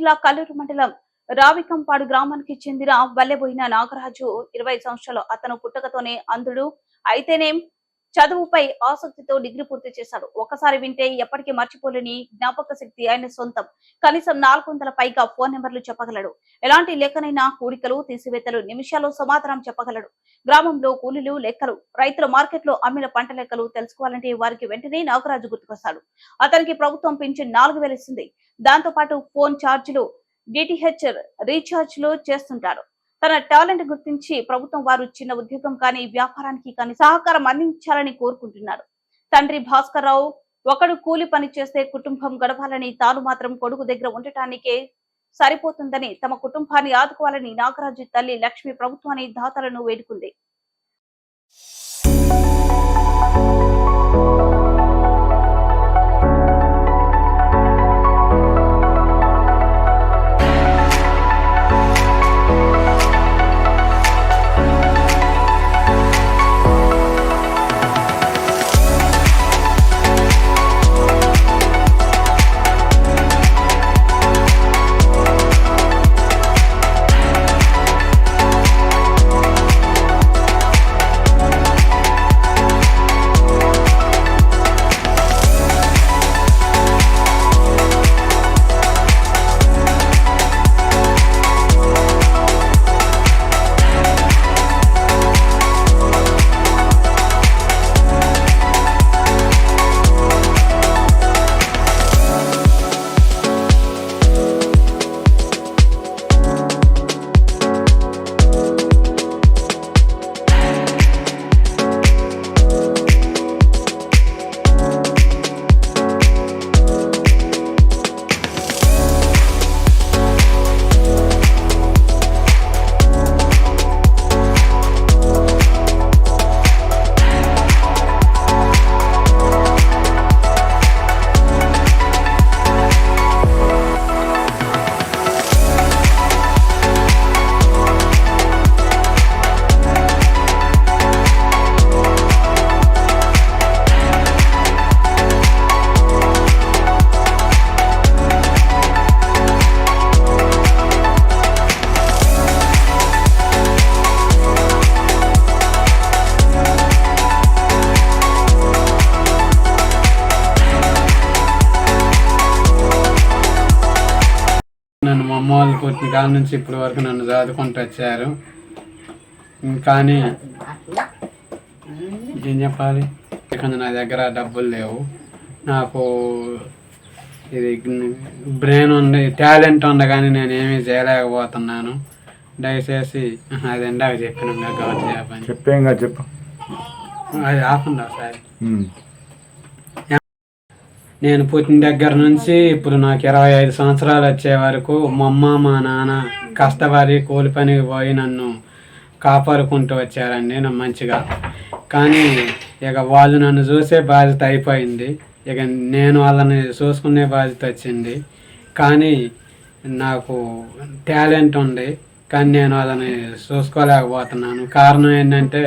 జిల్లా కల్లూరు మండలం రావికంపాడు గ్రామానికి చెందిన వల్లెబోయిన నాగరాజు 20 సంవత్సరాలు. అతను పుట్టకతోనే అంధుడు అయితేనేం చదువుపై ఆసక్తితో డిగ్రీ పూర్తి చేశాడు. ఒకసారి వింటే ఎప్పటికీ మర్చిపోలేని జ్ఞాపక శక్తి ఆయన సొంతం. కనీసం 400 పైగా ఫోన్ నెంబర్లు చెప్పగలడు. ఎలాంటి లెక్కనైనా కూడికలు తీసివేతలు నిమిషాల్లో సమాధానం చెప్పగలడు. గ్రామంలో కూలీలు లెక్కలు, రైతుల మార్కెట్లో అమ్మిన పంట లెక్కలు తెలుసుకోవాలంటే వారికి వెంటనే నాగరాజు గుర్తుకొస్తాడు. అతనికి ప్రభుత్వం పింఛన్ 4000 ఇస్తుంది. దాంతో పాటు ఫోన్ ఛార్జీలు, డిటిహెచ్ రీఛార్జ్లు చేస్తుంటారు. తన టాలెంట్ గుర్తించి ప్రభుత్వం వారు చిన్న ఉద్యోగం కానీ వ్యాపారానికి కానీ సహకారం అందించాలని కోరుకుంటున్నారు. తండ్రి భాస్కర్ రావు ఒకడు కూలి పని చేస్తే కుటుంబం గడపాలని, తాను మాత్రం కొడుకు దగ్గర ఉండటానికే సరిపోతుందని, తమ కుటుంబాన్ని ఆదుకోవాలని నాగరాజు తల్లి లక్ష్మి ప్రభుత్వాన్ని దాతలను వేడుకుంది. నన్ను మా అమ్మ వాళ్ళు పుట్టిన కాలం నుంచి ఇప్పటి వరకు నన్ను చదువుకుంటూ వచ్చారు. కానీ ఏం చెప్పాలి, కానీ నా దగ్గర డబ్బులు లేవు. నాకు ఇది బ్రెయిన్ ఉంది, టాలెంట్ ఉంది, కానీ నేను ఏమీ చేయలేకపోతున్నాను. దయచేసి అది ఎండాక చెప్పిన గవర్నమెంట్ జాబ్ అని చెప్పు అది ఆపండి ఒకసారి. నేను పుట్టిన దగ్గర నుంచి ఇప్పుడు నాకు 25 సంవత్సరాలు వచ్చే వరకు మా అమ్మ మా నాన్న కష్టపడి కూలి పనికి పోయి నన్ను కాపాడుకుంటూ వచ్చారండి నా మంచిగా. కానీ ఇక వాళ్ళు నన్ను చూసే బాధ్యత అయిపోయింది. ఇక నేను వాళ్ళని చూసుకునే బాధ్యత వచ్చింది. కానీ నాకు టాలెంట్ ఉంది, కానీ నేను వాళ్ళని చూసుకోలేకపోతున్నాను. కారణం ఏంటంటే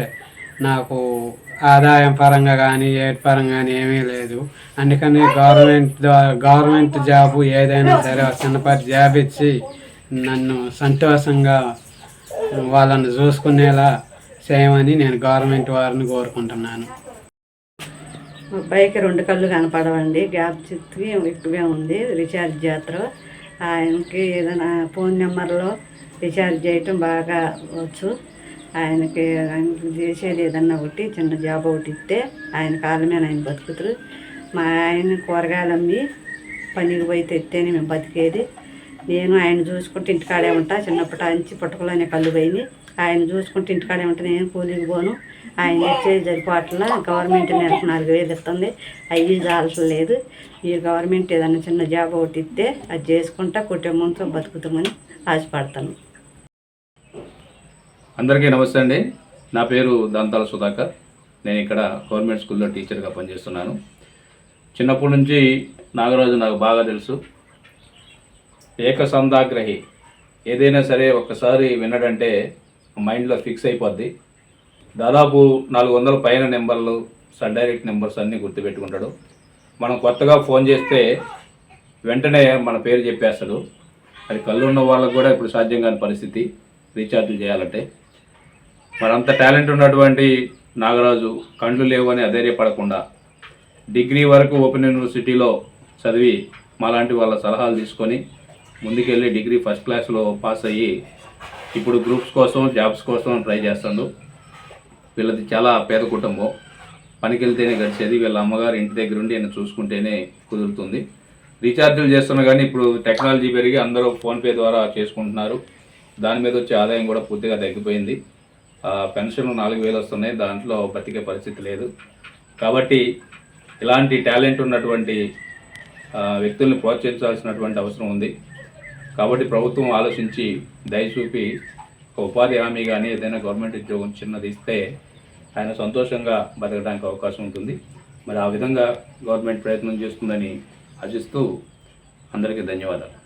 నాకు ఆదాయం పరంగా కానీ ఏటి పరంగా కానీ ఏమీ లేదు. అందుకని గవర్నమెంట్ జాబు ఏదైనా సరే చిన్నపాటి జాబ్ ఇచ్చి నన్ను సంతోషంగా వాళ్ళని చూసుకునేలా చేయమని నేను గవర్నమెంట్ వారిని కోరుకుంటున్నాను. మా అబ్బాయికి 2 కళ్ళు కనపడవండి, గ్యాప్ చిత్తి ఎక్కువే ఉంది. రీఛార్జ్ చేస్తారు. ఆయనకి ఏదైనా ఫోన్ నెంబర్లో రీఛార్జ్ చేయటం బాగా వచ్చు. ఆయనకి చేసేది ఏదన్నా ఒకటి చిన్న జాబ్ ఒకటి ఇస్తే ఆయన కాళ్ళ మీద ఆయన బతుకుతారు. మా ఆయన కూరగాయలు అమ్మి పనికి పోయి తెస్తేనే మేము బతికేది. నేను ఆయన చూసుకుంటే ఇంటికాడే ఉంటా. చిన్నప్పటి నుంచి పుట్టకలోనే కళ్ళు పోయినాయి. ఆయన చూసుకుంటే ఇంటికాడే ఉంటా, నేను కూలికి పోను. ఆయన ఇచ్చేది సరిపోవట్లా. గవర్నమెంట్ నెలకు 4000 ఇస్తుంది, అవి చాలట్లేదు. మీరు గవర్నమెంట్ ఏదన్నా చిన్న జాబ్ ఒకటి ఇస్తే అది చేసుకుంటా కుటుంబంతో బతుకుతామని ఆశపడతాను. అందరికీ నమస్తే అండి. నా పేరు దంతాల సుధాకర్. నేను ఇక్కడ గవర్నమెంట్ స్కూల్లో టీచర్గా పనిచేస్తున్నాను. చిన్నప్పటి నుంచి నాగరాజు నాకు బాగా తెలుసు. ఏకసంధాగ్రహి, ఏదైనా సరే ఒక్కసారి విన్నాడంటే మైండ్లో ఫిక్స్ అయిపోద్ది. దాదాపు 400 పైన నెంబర్లు, సన్ డైరెక్ట్ నెంబర్స్ అన్నీ గుర్తుపెట్టుకుంటాడు. మనం కొత్తగా ఫోన్ చేస్తే వెంటనే మన పేరు చెప్పేస్తాడు. అది కళ్ళు ఉన్న వాళ్ళకు కూడా ఇప్పుడు సాధ్యం కాని పరిస్థితి రీఛార్జ్లు చేయాలంటే. మరి అంత టాలెంట్ ఉన్నటువంటి నాగరాజు కళ్ళు లేవు అని అధైర్యపడకుండా డిగ్రీ వరకు ఓపెన్ యూనివర్సిటీలో చదివి మాలాంటి వాళ్ళ సలహాలు తీసుకొని ముందుకెళ్ళి డిగ్రీ ఫస్ట్ క్లాస్లో పాస్ అయ్యి ఇప్పుడు గ్రూప్స్ కోసం జాబ్స్ కోసం ట్రై చేస్తాడు. వీళ్ళది చాలా పేద కుటుంబం, పనికి వెళ్తేనే గడిచేది. వీళ్ళ అమ్మగారు ఇంటి దగ్గర ఉండి ఆయన చూసుకుంటేనే కుదురుతుంది. రీఛార్జీలు చేస్తున్నా కానీ ఇప్పుడు టెక్నాలజీ పెరిగి అందరూ ఫోన్పే ద్వారా చేసుకుంటున్నారు. దాని మీద వచ్చే ఆదాయం కూడా పూర్తిగా తగ్గిపోయింది. పెన్షన్ 4,000 వస్తున్నాయి, దాంట్లో బతికే పరిస్థితి లేదు. కాబట్టి ఇలాంటి టాలెంట్ ఉన్నటువంటి వ్యక్తుల్ని ప్రోత్సహించాల్సినటువంటి అవసరం ఉంది. కాబట్టి ప్రభుత్వం ఆలోచించి దయచూపి ఒక ఉపాధి హామీ కానీ ఏదైనా గవర్నమెంట్ ఉద్యోగం చిన్నది ఇస్తే ఆయన సంతోషంగా బతకడానికి అవకాశం ఉంటుంది. మరి ఆ విధంగా గవర్నమెంట్ ప్రయత్నం చేస్తుందని ఆశిస్తూ అందరికీ ధన్యవాదాలు.